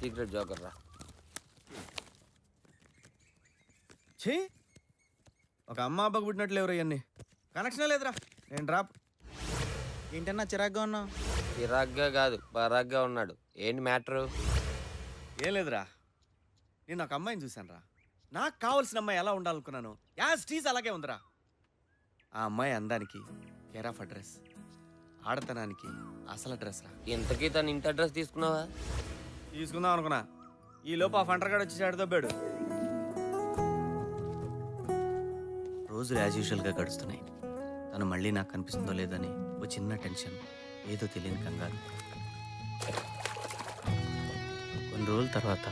Secret joker రా. ఛీ, ఒక అమ్మ అబ్బకు పుట్టినట్లు ఎవరు ఇవన్నీ కనెక్షనే లేదురా. నేను డ్రాప్. ఏంటన్నా చిరాగ్గా ఉన్నావు? చిరాగ్గా కాదు, బరాగ్గా ఉన్నాడు. ఏంటి మ్యాటరు? ఏం లేదురా, నేను ఒక అమ్మాయిని చూశాను రా. నాకు కావాల్సిన అమ్మాయి ఎలా ఉండాలనుకున్నాను యాజ్ టీజ్ అలాగే ఉందిరా. ఆ అమ్మాయి అందానికి కేర్ ఆఫ్ అడ్రస్, ఆడతనానికి అసలు అడ్రస్ రా. ఇంతకీ తన ఇంటి అడ్రస్ తీసుకున్నావా? తీసుకుందాం అనుకున్నా, ఈ లోపు ఆ ఫంటర్గాడు వచ్చి ఆడదబ్బాడు. రోజులు యాజ్ యూజువల్గా గడుస్తున్నాయి. తను మళ్ళీ నాకు కనిపిస్తుందో లేదని ఓ చిన్న టెన్షన్, ఏదో తెలియని కంగారు. కొన్ని రోజుల తర్వాత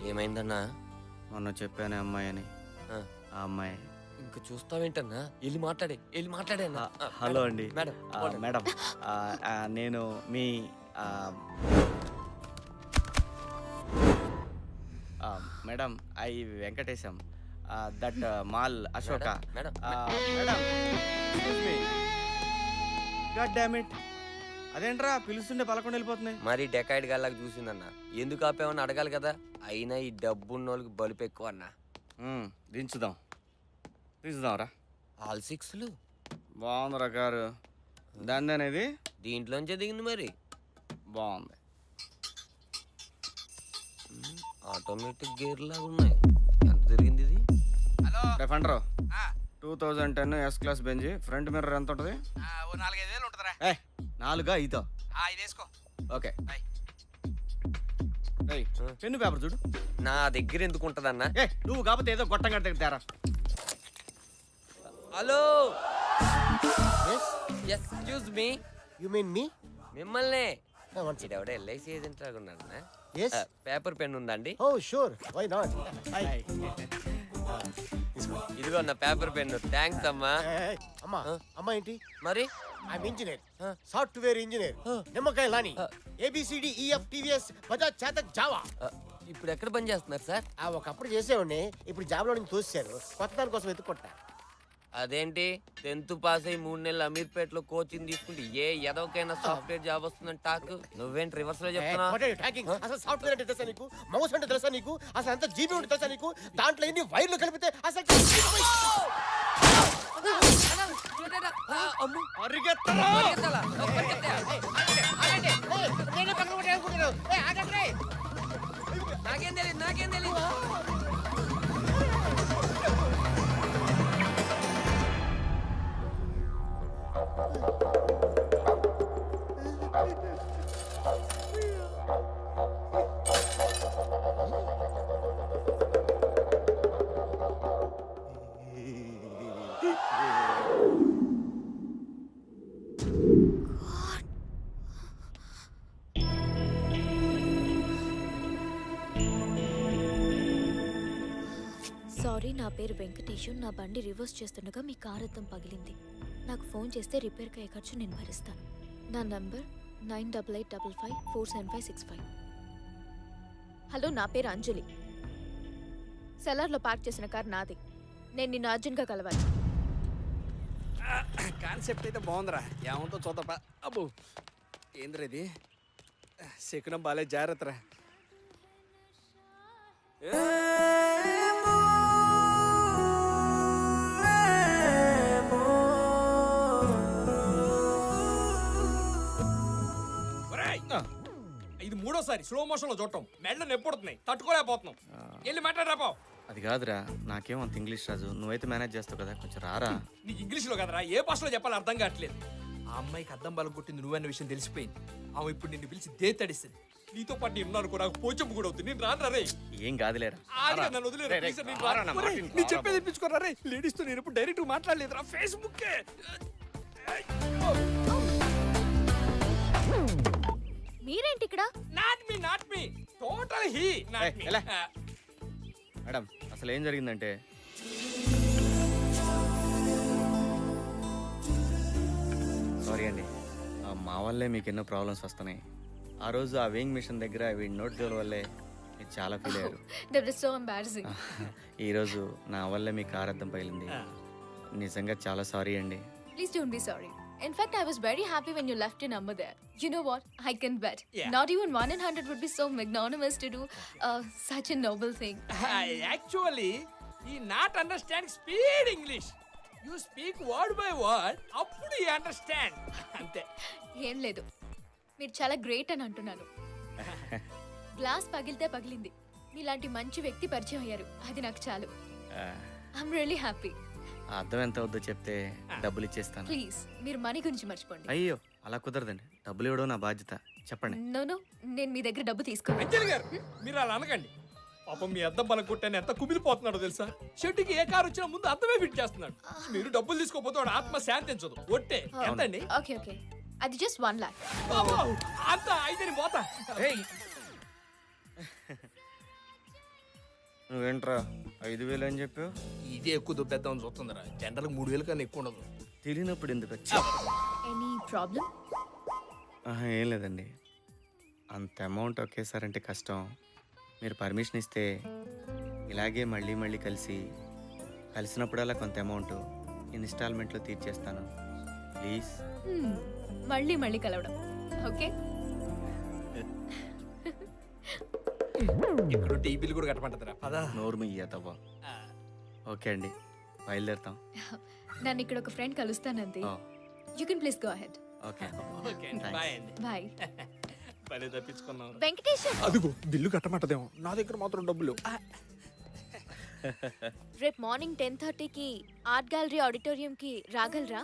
ఏమైందన్నా? మొన్న చెప్పానే అమ్మాయి అని, ఆ, ఆ అమ్మాయి. ఇంకా చూస్తావేంటన్నా? వెళ్ళి మాట్లాడేనా? హలో అండి. మేడం, మేడం, నేను మీ madam I Venkatesham, that mall Ashoka. Madam, madam god damn it, అదేంట్రా పిలుస్తుంటే పలకుండా వెళ్ళిపోతున్నాయి. మరి డెకాయిడ్ గల్లాగా చూసిందన్నా. ఎందుకు ఆపేమని అడగాలి కదా. అయినా ఈ డబ్బున్న వాళ్ళకి బలుపు ఎక్కువ అన్నా. దించుదాంరా. ఆల్ సిక్స్లు బాగుందిరా కారు. దాని అనేది దీంట్లోంచే దిగింది మరి. బాగుంది. ఆటోమేటిక్ గేర్ లాగా ఉన్నాయి. ఎంత తిరిగింది ఇది? ఫండరు 2010 S class Benz. Front mirror ఎంత ఉంటుంది? 4-5 ఉంటుందిరా. 4 5. ఇది వేసుకో. ఓకే. పెన్ను పేపర్ చూడు. నా దగ్గర ఎందుకు ఉంటదన్నా? నువ్వు కాకపోతే ఏదో గొట్టం కట్ట తేరా. Hello, excuse me. You mean me? మిమ్మల్నే. One second. ఇడెవడ ఎల్ఐసి ఏజెంట్ లాగా ఉన్నాడన్నా. Yes. పేపర్ పెన్ ఉందండి? Oh, sure. Why not? Hi. ఇదిగో నా పేపర్ పెన్. థ్యాంక్స్ అమ్మా. Hey. అమ్మా ఏంటి? మరి I'm engineer. Software engineer. నిమ్మకాయ లాని. ABCD EF TVS Bajaj Chetak Java. ఇప్పుడు ఎక్కడ పని చేస్తున్నారు సార్? ఒకప్పుడు చేసేవాడిని, ఇప్పుడు జాబ్లో నుంచి తోసేశారు. కొత్త దాని కోసం వెతుక్కుంటా. అదేంటి 10th పాస్ అయ్యి 3 నెలలు అమీర్పేటలో కోచింగ్ తీసుకుంటే ఏ ఎదవకైనా సాఫ్ట్వేర్ జాబ్ వస్తుందని టాక్. నువ్వేంటి రివర్స్ లో చెప్తున్నావు? అసలు సాఫ్ట్వేర్ అంటే తెలుసా నీకు? మౌస్ అంటే తెలుసా నీకు? అసలు ఎంత జీబీ ఉంటే తెలుసా నీకు? దాంట్లో ఎన్ని వైర్లు కలిపితే అసలు నాకేం తెలియదు. సారీ, నా పేరు వెంకటేషు. నా బండి రివర్స్ చేస్తుండగా మీ కార్ అద్దం పగిలింది. నాకు ఫోన్ చేస్తే రిపేర్కి అయ్యే ఖర్చు నేను భరిస్తాను. నా నంబర్ 9885547565. హలో, నా పేరు అంజలి. సెలార్లో పార్క్ చేసిన కార్ నాది. నేను నిన్ను అర్జెంట్గా కలవాలి. కాన్సెప్ట్ అయితే బాగుందిరా. ఏమంటో చూద్దాం. అబ్బో ఏంద్రా ఇది? శకునం బాలే, జాగ్రత్తరా. ఇది 3వ సారి స్లో మోషన్ లో చూడటం. మెడలు నొప్పుడుతున్నాయి, తట్టుకోలేకపోతున్నాం. వెళ్ళి మాట్లాడరాపో. అది కాదురా, నాకేం అంత ఇంగ్లీష్ రాజు. నువ్వైతే మేనేజ్ చేస్తావు కదా, కొంచెం రారా. నీకు ఇంగ్లీష్ లో కదరా, ఏ భాషలో చెప్పాలో అర్థం కావట్లేదు. ఆ అమ్మాయికి అద్దం బలం కొట్టింది నువ్వన్న విషయం తెలిసిపోయింది. ఆమె ఇప్పుడు నిన్ను పిలిచి దేతడిస్తుంది. నీతో పాటు నేను ఉన్నాను, నాకు పోచంపు కూడా అవుతుంది. నేను రాను రే. ఏం కాదులేరా. నన్ను వదిలేరా ప్లీజ్. నేను చెప్పేది తెప్పించుకోరా రే. లేడీస్ తో నేను ఎప్పుడు డైరెక్ట్ మాట్లాడలేదురా, ఫేస్బుక్. మీరేంటి ఇక్కడ? Not me total he not me. ఎలా? మేడం అసలు ఏం జరిగిందంటే సారీ అండి, మా వల్లే మీకు ఎన్నో ప్రాబ్లమ్స్ వస్తున్నాయి. ఆ రోజు ఆ వేయింగ్ మిషన్ దగ్గర వీడి నోట్ జోల వల్లే మీరు చాలా ఫీల్ అయ్యారు. That is so embarrassing. ఈరోజు నా వల్లే మీ కారు అద్దం పగిలింది. నిజంగా చాలా సారీ అండి. Please don't be sorry. In fact, I was very happy when you left your number there. You know what? I can bet. Yeah. Not even 1 in 100 would be so magnanimous to do such a noble thing. Actually ఈ not understand speed English. You speak word by word, అప్పుడు ఈ understand. అంతే. ఏం లేదు, మీరు చాలా great అని అంటున్నాను. గ్లాస్ పగిలితే పగిలింది, మీలాంటి మంచి వ్యక్తి పరిచయం అయ్యారు, అది నాకు చాలు. I'm really happy. ఆ అద్దం ఎంత వద్దో చెప్తే డబ్బులు ఇచ్చేస్తాను. ప్లీజ్ మీరు మనీ గురించి మర్చిపోండి. అయ్యో అలా కుదరదండి, డబ్బులు ఇవ్వడం నా బాధ్యత. చెప్పండి. నో నేను మీ దగ్గర డబ్బు తీసుకోను. అంజలి గారు మీరు అలా అనకండి. పాపం మీ అద్దం బలం కొట్టాను ఎంత కుమిలిపోతున్నాడో తెలుసా. షెడ్డుకి ఏ కారు వచ్చినా ముందు అద్దమే ఫిట్ చేస్తున్నాడు. మీరు డబ్బులు తీసుకోపోతే వాడు ఆత్మ శాంతించదు. ఒట్టే ఎంతండి? ఓకే అది జస్ట్ 1 lakh. అంత అయితే పోతా. నువ్వేంట్రా 5,000 అని చెప్పావు? ఇదే ఎక్కువ దుబ్బేద్దామని చూస్తుందిరా. జనరల్ 3,000 కన్నా ఎక్కువ ఉండదు. తెలియనప్పుడు ఎందుకు వచ్చి? Any problem? ఏం లేదండి, అంత అమౌంట్ ఒకేసారంటే కష్టం. మీరు పర్మిషన్ ఇస్తే ఇలాగే మళ్ళీ మళ్ళీ కలిసినప్పుడల్లా కొంత అమౌంట్ ఇన్స్టాల్మెంట్లో తీర్చేస్తాను. ప్లీజ్. మళ్ళీ కలవడం. ఓకే. ఇక్కడ టీవీలు కూడా కట్టమంటారా? పదా. నోరు ముయ్యతవ్వ. ఓకే అండి, బయలుదేరుతాం. నన్ను ఇక్కడ ఒక ఫ్రెండ్ కలుస్తానంది. You can please go ahead. Okay okay అండి, బాయ్ అండి. బాయ్. పని తప్పించుకున్నాం. వెంకటేశం, అదిగో బిల్లు కట్టమంటదేమో. నా దగ్గర మాత్రం డబ్బులు. రేపు మార్నింగ్ 10:30కి ఆర్ట్ గ్యాలరీ ఆడిటోరియంకి రాగలరా?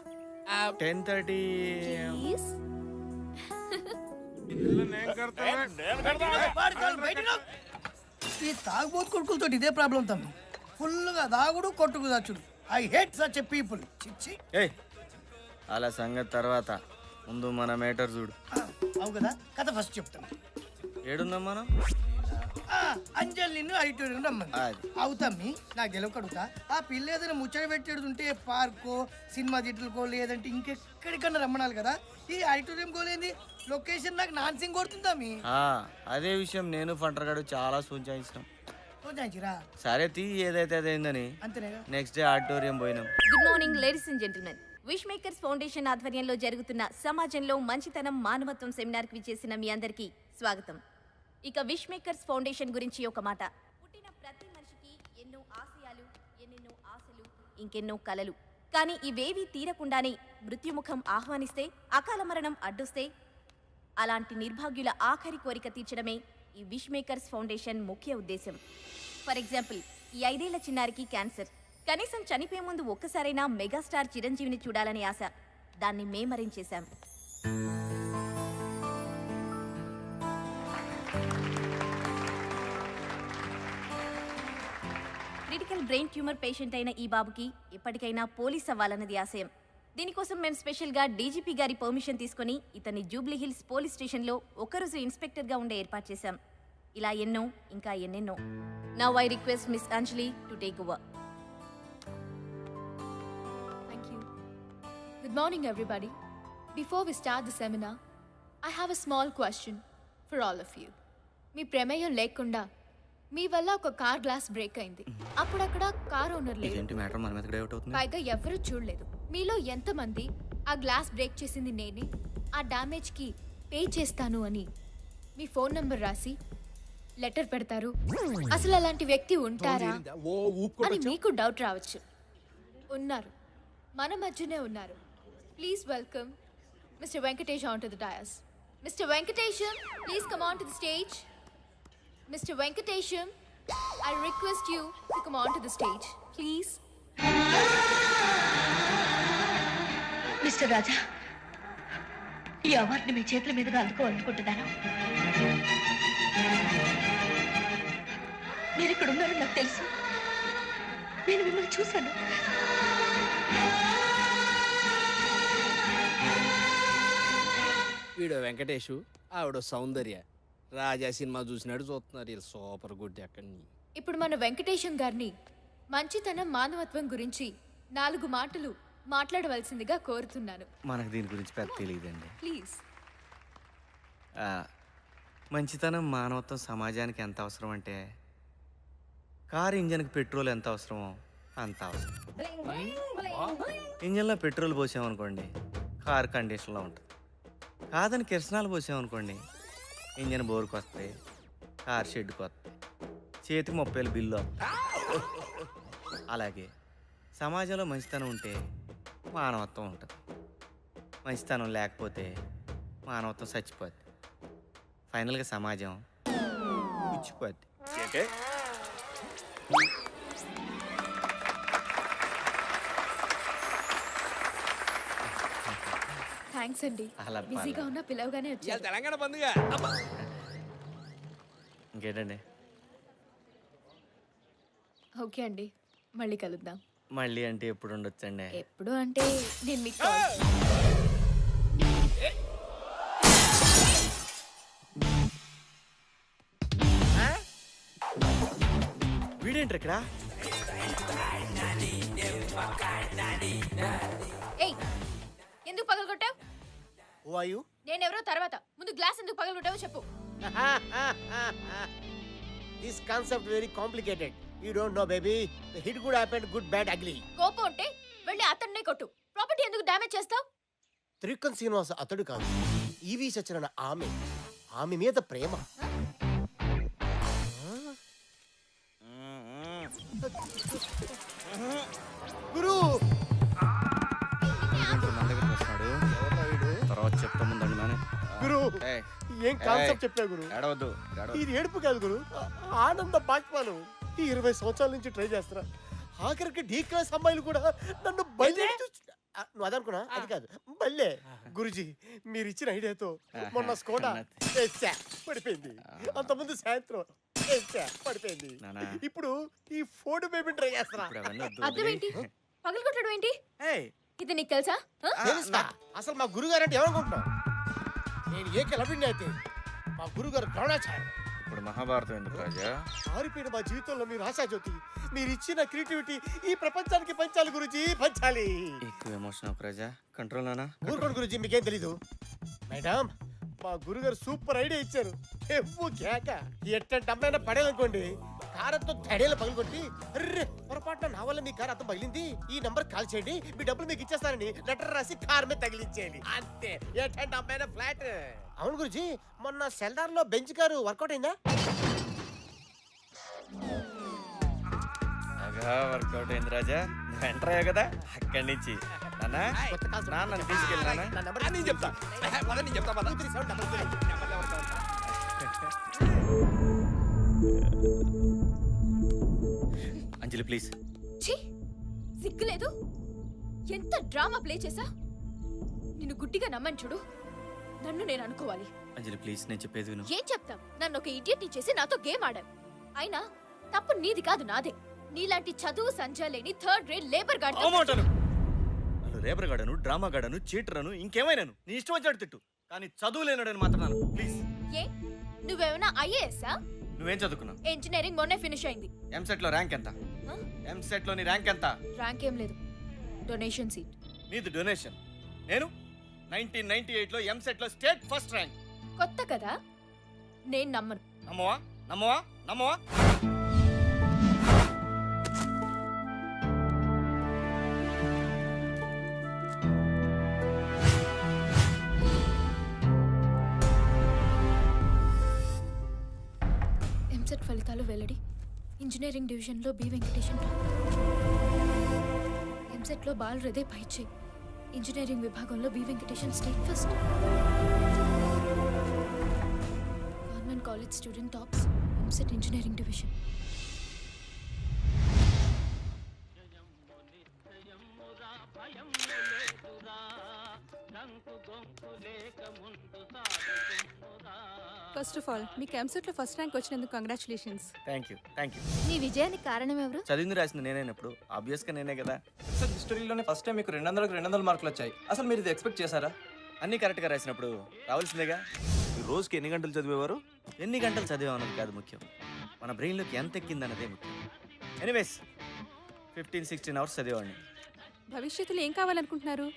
10:30. ప్లీజ్. ఈ తాగుబోతు కొడుకులతో ఇదే ప్రాబ్లం తమ్మి. ఫుల్గా దాగుడు కొట్టుకు దాచుడు. I hate such a people. చిచ్చి. ఏ అలా సంగతి తర్వాత, ముందు మన మేటర్ చూడు. అవు కదా, కథ ఫస్ట్ చెప్తాను. ఏడుందాం మనం? అంజలి నిన్ను ఆడిటోరియం రమ్మని. అది. అవుతమ్మి నాకు గెలవకడుగుతా. ఆ పిల్ల ఏదైనా ముచ్చట పెట్టేడుంటే పార్కో సినిమా థియేటర్కో లేదంటే ఇంకెక్కడికన్నా రమ్మనాలి కదా. ఈ ఆడిటోరియం కోలేంది లొకేషన్ నాకు నాన్సింగ్ కొడుతుందమ్మి. అదే విషయం నేను ఫంటర్గాడు చాలా సూచించాం. చూచాంచిరా సరే తీ, ఏదైతే అదైందని. అంతేనేగా. నెక్స్ట్ డే ఆడిటోరియం పోయినాం. Good morning ladies and gentlemen. Wish makers foundation ఆధ్వర్యంలో జరుగుతున్న సమాజంలో మంచితనం మానవత్వం సెమినార్కి విచ్చేసిన మీ అందరికీ స్వాగతం. ఇక విష్ మేకర్స్ ఫౌండేషన్ గురించి ఒక మాట. పుట్టిన ప్రతి మనిషికి ఎన్నో ఆశయాలు, ఎన్నెన్నో ఆశలు, ఇంకెన్నో కలలు. కానీ ఇవేవీ తీరకుండానే మృత్యుముఖం ఆహ్వానిస్తే, అకాల మరణం అడ్డొస్తే, అలాంటి నిర్భాగ్యుల ఆఖరి కోరిక తీర్చడమే ఈ విష్ మేకర్స్ ఫౌండేషన్ ముఖ్య ఉద్దేశం. ఫర్ ఎగ్జాంపుల్, ఈ 5 ఏళ్ల చిన్నారికి క్యాన్సర్. కనీసం చనిపోయే ముందు ఒక్కసారైనా మెగాస్టార్ చిరంజీవిని చూడాలని ఆశ. దాన్ని మేమరించేశాం. క్రిటికల్ బ్రెయిన్ ట్యూమర్ పేషెంట్ అయిన ఈ బాబుకి ఎప్పటికైనా పోలీస్ అవ్వాలన్నది ఆశయం. దీనికోసం మేము స్పెషల్గా డీజీపీ గారి పర్మిషన్ తీసుకుని ఇతన్ని జూబ్లీ హిల్స్ పోలీస్ స్టేషన్లో ఒకరోజు ఇన్స్పెక్టర్గా ఉండే ఏర్పాటు చేశాం. ఇలా ఎన్నో, ఇంకా ఎన్నెన్నో. Now I request miss Anjali to take over. Good morning, everybody. Before we start the seminar, I have a small question for all of you. మీ ప్రమేయం లేకుండా మీ వల్ల ఒక కార్ గ్లాస్ బ్రేక్ అయింది. అప్పుడు అక్కడ కార్ ఓనర్ లేదు, ఏంటి మ్యాటర్ మన మీద డైవర్ట్ అవుతుంది? పైగా ఎవరు చూడలేదు. మీలో ఎంతమంది ఆ గ్లాస్ బ్రేక్ చేసింది నేనే, ఆ డ్యామేజ్ కి పే చేస్తాను అని మీ ఫోన్ నంబర్ రాసి లెటర్ పెడతారు? అసలు అలాంటి వ్యక్తి ఉంటారా అని మీకు డౌట్ రావచ్చు. ఉన్నారు, మన మధ్యనే ఉన్నారు. Please welcome Mr. Venkatesh onto the dais. Mr. Venkatesham, please come on to the stage. Mr. Venkatesham, I request you to come on to the stage, please. Mister Raja, ఈ అవార్డుని మీ చేతుల మీదుగా అందుకోవాలనుకుంటున్నాను. మీరు ఇక్కడ ఉన్నారని నాకు తెలుసు. నేను మిమ్మల్ని చూశాను. వీడో వెంకటేషు, ఆవిడ సౌందర్య. రాజా సినిమా చూసినట్టు చూస్తున్నారు వీళ్ళు. Super good. ఎక్కడి ఇప్పుడు మన వెంకటేశం గారిని మంచితనం మానవత్వం గురించి 4 మాటలు మాట్లాడవలసిందిగా కోరుతున్నాను. మనకు దీని గురించి పెద్ద తెలియదండి. ప్లీజ్. మంచితనం మానవత్వం సమాజానికి ఎంత అవసరం అంటే కారు ఇంజన్కి పెట్రోల్ ఎంత అవసరమో అంత అవసరం. ఇంజన్లో పెట్రోల్ పోసామనుకోండి కారు కండిషన్లో ఉంటుంది. కాదని కిరసనాలు పోసామనుకోండి ఇంజన్ బోరుకు వస్తాయి, కారు షెడ్కి వస్తాయి, చేతికి 30,000 బిల్లు వస్తాయి. అలాగే సమాజంలో మంచితనం ఉంటే మానవత్వం ఉంటుంది. మంచితనం లేకపోతే మానవత్వం చచ్చిపోద్ది. ఫైనల్గా సమాజం పుచ్చిపోద్ది. థ్యాంక్స్ అండి. అలా బిజీగా ఉన్న పిలవగానే ఇవాళ వచ్చారు. తెలంగాణ పండుగ. ఇంకేంటండి? ఓకే అండి, మళ్ళీ కలుద్దాం. మళ్ళీ అంటే ఎప్పుడు ఉండొచ్చండి? ఎప్పుడు అంటే నేను మీకు కాల్ వీడేంటి ఇక్కడ? ఏయ్, ఎందుకు పగలగొట్టావు? Who are you? నేనెవరో తర్వాత, ముందు గ్లాస్ ఎందుకు పగలగొట్టావో చెప్పు. This concept very complicated. You don't know, baby. The hit good happened, good, bad, ugly. కోపం ఉంటే వెళ్ళి అతన్నే కొట్టు. ప్రాపర్టీ ఎందుకు డ్యామేజ్ చేస్తావు? త్రికన్ శ్రీనివాస అతడు కాదు, ఈవి సత్యనారాయణ ఆమె మీద ప్రేమ. గురు తర్వాత చెప్తా ముందండి నానే. గురు ఏం కాన్సెప్ట్ చెప్పా గురు? ఏడవద్దు. ఇది ఏడుపు కాదు గురు, ఆనంద బాష్పాలు. ఈ 20 సంవత్సరాల నుంచి ట్రై చేస్తున్నా. ఆఖరికి డీ క్లాస్ అమ్మాయిలు కూడా నన్ను బయలుదేరి నువ్వు అదనుకున్నా, అది కాదు బల్లే. గురుజీ మీరు ఇచ్చిన ఐడియాతో మొన్న స్కోడా పడిపోయింది, అంతకుముందు సాయంత్రం పడిపోయింది. ఇప్పుడు ఈ ఫోర్డ్ బేబీ ట్రై చేస్తున్నా. అర్థం ఏంటి? పగలగొట్టడం ఏంటి? ఇది నీకు తెలుసా? తెలుసా? అసలు మా గురుగారు అంటే ఏమనుకుంటున్నావు? నేను ఏకలవ్యుడిని అయితే మా గురుగారు ద్రోణాచార్య. ఇప్పుడు మహాభారతం ఎందుకు రాజా? మారిపోయిన మా జీవితంలో మీరు ఆశాజ్యోతి. మీరు ఇచ్చిన క్రియేటివిటీ ఈ ప్రపంచానికి పంచాలి గురుజీ, పంచాలి. ఎక్కువ ఎమోషన్ ఒక రాజా. కంట్రోల్ నానా. ఊరుకోండి గురుజీ, మీకేం తెలీదు. మేడం మా గురుగారు సూపర్ ఐడియా ఇచ్చారు. ఎవ్వు కేక ఎట్టంటే అమ్మాయినా పడేదనుకోండి, కారంతో తడేలు పగలగొట్టి అర్రే పొరపాటున నా వల్ల మీ కారు అర్థం పగిలింది, ఈ నంబర్ కాల్ చేయండి, మీ డబ్బులు మీకు ఇచ్చేస్తానని లెటర్ రాసి కార్ మీద తగిలించేయండి. అంతే. ఎట్టంటే అమ్మాయినా ఫ్లాట్. అవును గురుజీ, మొన్న సెల్దార్ లో బెంచ్ కారు వర్కౌట్ అయిందా? వర్కౌట్ అయింది రాజా. నువ్వు ఎంటర్ అయ్యావు కదా అక్కడి నుంచి. నాన్న తీసుకెళ్ళి నేను చెప్తా నేను చెప్తా పద. అంజలి ప్లీజ్. ఛీ, సిగ్గులేదు? ఎంత డ్రామా ప్లే చేసా? నిన్ను గుడ్డిగా నమ్మని చూడు, నన్ను నేను అనుకోవాలి. అంజలి ప్లీజ్, నేను చెప్పేది విను. ఏం చెప్తాం? నన్ను ఒక ఇడియట్ ని చేసి నాతో గేమ్ ఆడాం. అయినా తప్పు నీది కాదు, నాదే. నీలాంటి చదువు సంజా లేని 3rd grade labour guard. Rapper గాడను, డ్రామా గాడను, చీటరను, ఇంకేమైనాను నీ ఇష్టం వచ్చాడు తిట్టు, కానీ చదువు లేనాడని మాత్రం ప్లీజ్. ఏ నువ్వేమైనా ఐఏఎస్ఆ? నువ్వేం చదువుకున్నావు? ఇంజనీరింగ్ మొన్నే ఫినిష్ అయింది. ఎంసెట్ లో ర్యాంక్ ఎంత? ఎంసెట్ లో నీ ర్యాంక్ ఎంత? ర్యాంక్ ఏం లేదు, డొనేషన్ సీట్. నీది డొనేషన్. నేను 1998 లో ఎంసెట్ లో స్టేట్ ఫస్ట్ ర్యాంక్. కొత్త కదా, నేను నమ్మను. నమ్మవా? నమ్మవా? నమ్మవా? ఎంసెట్ ఫలితాలు వెల్లడి. ఇంజనీరింగ్ డివిజన్లో బి వెంకటేశం టాప్. ఎంసెట్లో బాల్ హృదయ్ పైచే. ఇంజనీరింగ్ విభాగంలో B Venkatesham state first. Government college student tops EAMCET engineering డివిజన్. గొంతు లేక ఫస్ట్ ఆఫ్ ఆల్ మీకు ఎంసెట్లో ఫస్ట్ ర్యాంక్ వచ్చినందుకు కంగ్రాచులేషన్స్. Thank you. నీ విజయానికి కారణం ఎవరు? చదివింది రాసింది నేనైనప్పుడు ఆబ్వియస్గా నేనే కదా. సార్ హిస్టరీలోనే ఫస్ట్ టైం మీకు 200కి 200 మార్కులు వచ్చాయి. అసలు మీరు ఇది ఎక్స్పెక్ట్ చేశారా? అన్నీ కరెక్ట్గా రాసినప్పుడు రావాల్సిందేగా. ఈ రోజుకి ఎన్ని గంటలు చదివేవారు? ఎన్ని గంటలు చదివామన్నది కాదు ముఖ్యం, మన బ్రెయిన్లోకి ఎంత ఎక్కిందన్నదే ముఖ్యం. ఎనీవేస్ 15-16 అవర్స్ చదివేవాడిని. భవిష్యత్తులో ఏం కావాలనుకుంటున్నారు?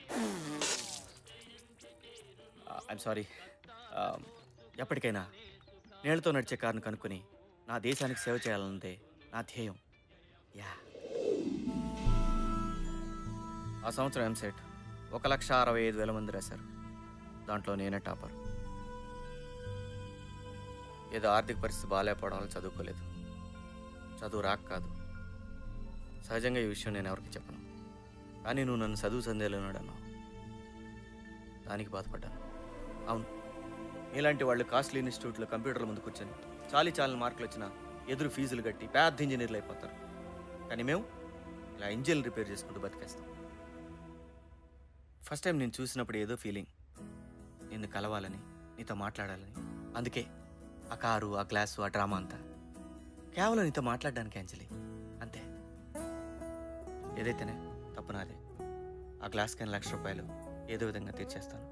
I'm sorry. ఎప్పటికైనా నీళ్ళతో నడిచే కారును కనుక్కొని నా దేశానికి సేవ చేయాలన్నదే నా ధ్యేయం. యా. ఆ సంవత్సరం ఎంసెట్ 1,65,000 మంది రాశారు. దాంట్లో నేనే టాపర్. ఏదో ఆర్థిక పరిస్థితి బాగాలేకపోవడం వల్ల చదువుకోలేదు. చదువు రాక కాదు, సహజంగా ఈ విషయం నేను ఎవరికి చెప్పను. కానీ నువ్వు నన్ను చదువు సందేహంలోనాడు అన్నావు, దానికి బాధపడ్డాను. అవును, ఇలాంటి వాళ్ళు కాస్ట్లీ ఇన్స్టిట్యూట్లో కంప్యూటర్ల ముందు కూర్చొని చాలని మార్కులు వచ్చినా ఎదురు ఫీజులు కట్టి పెద్ద ఇంజనీర్లు అయిపోతారు. కానీ మేము ఇలా ఇంజిన్ రిపేర్ చేసుకుంటూ బతికేస్తాం. ఫస్ట్ టైం నేను చూసినప్పుడు ఏదో ఫీలింగ్, నిన్ను కలవాలని, నీతో మాట్లాడాలని. అందుకే ఆ కారు, ఆ గ్లాసు, ఆ డ్రామా అంతా కేవలం నీతో మాట్లాడడానికి అంజలి, అంతే. ఏదైతేనే తప్పు నాదే. ఆ గ్లాస్కి 1,00,000 రూపాయలు ఏదో విధంగా తీర్చేస్తాను.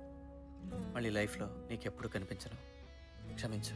మళ్ళీ లైఫ్లో నీకెప్పుడు కనిపించను. క్షమించు.